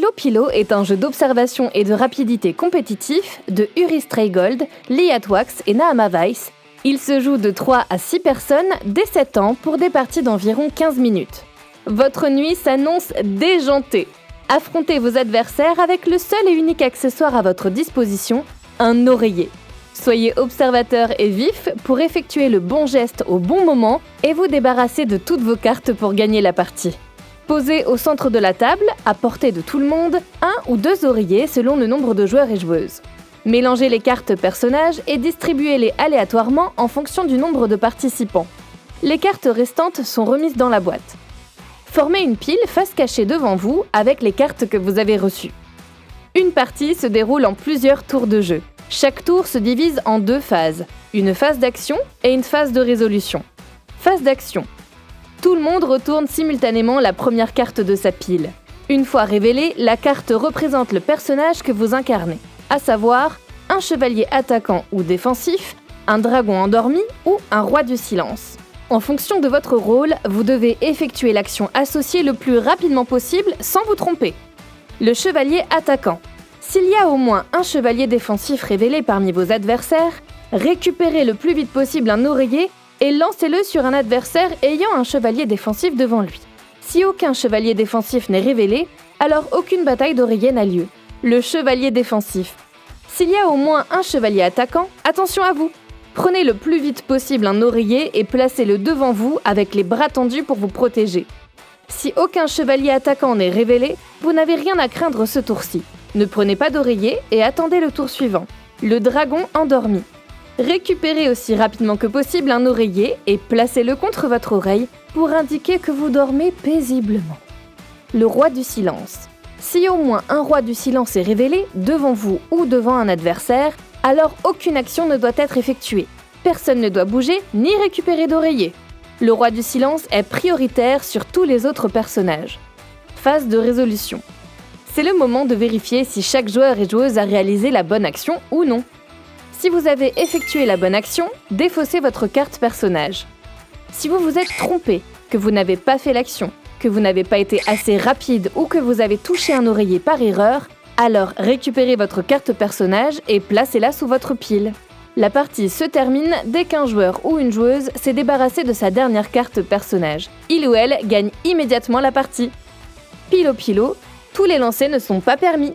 Pilo Pilo est un jeu d'observation et de rapidité compétitif de Uri Straygold, Lee Atwax et Nahama Weiss. Il se joue de 3 à 6 personnes dès 7 ans pour des parties d'environ 15 minutes. Votre nuit s'annonce déjantée. Affrontez vos adversaires avec le seul et unique accessoire à votre disposition, un oreiller. Soyez observateur et vif pour effectuer le bon geste au bon moment et vous débarrasser de toutes vos cartes pour gagner la partie. Posez au centre de la table, à portée de tout le monde, 1 ou 2 oreillers selon le nombre de joueurs et joueuses. Mélangez les cartes personnages et distribuez-les aléatoirement en fonction du nombre de participants. Les cartes restantes sont remises dans la boîte. Formez une pile face cachée devant vous avec les cartes que vous avez reçues. Une partie se déroule en plusieurs tours de jeu. Chaque tour se divise en 2 phases, une phase d'action et une phase de résolution. Phase d'action. Tout le monde retourne simultanément la première carte de sa pile. Une fois révélée, la carte représente le personnage que vous incarnez, à savoir un chevalier attaquant ou défensif, un dragon endormi ou un roi du silence. En fonction de votre rôle, vous devez effectuer l'action associée le plus rapidement possible sans vous tromper. Le chevalier attaquant. S'il y a au moins un chevalier défensif révélé parmi vos adversaires, récupérez le plus vite possible un oreiller et lancez-le sur un adversaire ayant un chevalier défensif devant lui. Si aucun chevalier défensif n'est révélé, alors aucune bataille d'oreiller n'a lieu. Le chevalier défensif. S'il y a au moins un chevalier attaquant, attention à vous! Prenez le plus vite possible un oreiller et placez-le devant vous avec les bras tendus pour vous protéger. Si aucun chevalier attaquant n'est révélé, vous n'avez rien à craindre ce tour-ci. Ne prenez pas d'oreiller et attendez le tour suivant. Le dragon endormi. Récupérez aussi rapidement que possible un oreiller et placez-le contre votre oreille pour indiquer que vous dormez paisiblement. Le roi du silence. Si au moins un roi du silence est révélé, devant vous ou devant un adversaire, alors aucune action ne doit être effectuée. Personne ne doit bouger ni récupérer d'oreiller. Le roi du silence est prioritaire sur tous les autres personnages. Phase de résolution. C'est le moment de vérifier si chaque joueur et joueuse a réalisé la bonne action ou non. Si vous avez effectué la bonne action, défaussez votre carte personnage. Si vous vous êtes trompé, que vous n'avez pas fait l'action, que vous n'avez pas été assez rapide ou que vous avez touché un oreiller par erreur, alors récupérez votre carte personnage et placez-la sous votre pile. La partie se termine dès qu'un joueur ou une joueuse s'est débarrassé de sa dernière carte personnage. Il ou elle gagne immédiatement la partie. Pilo Pilo, tous les lancers ne sont pas permis.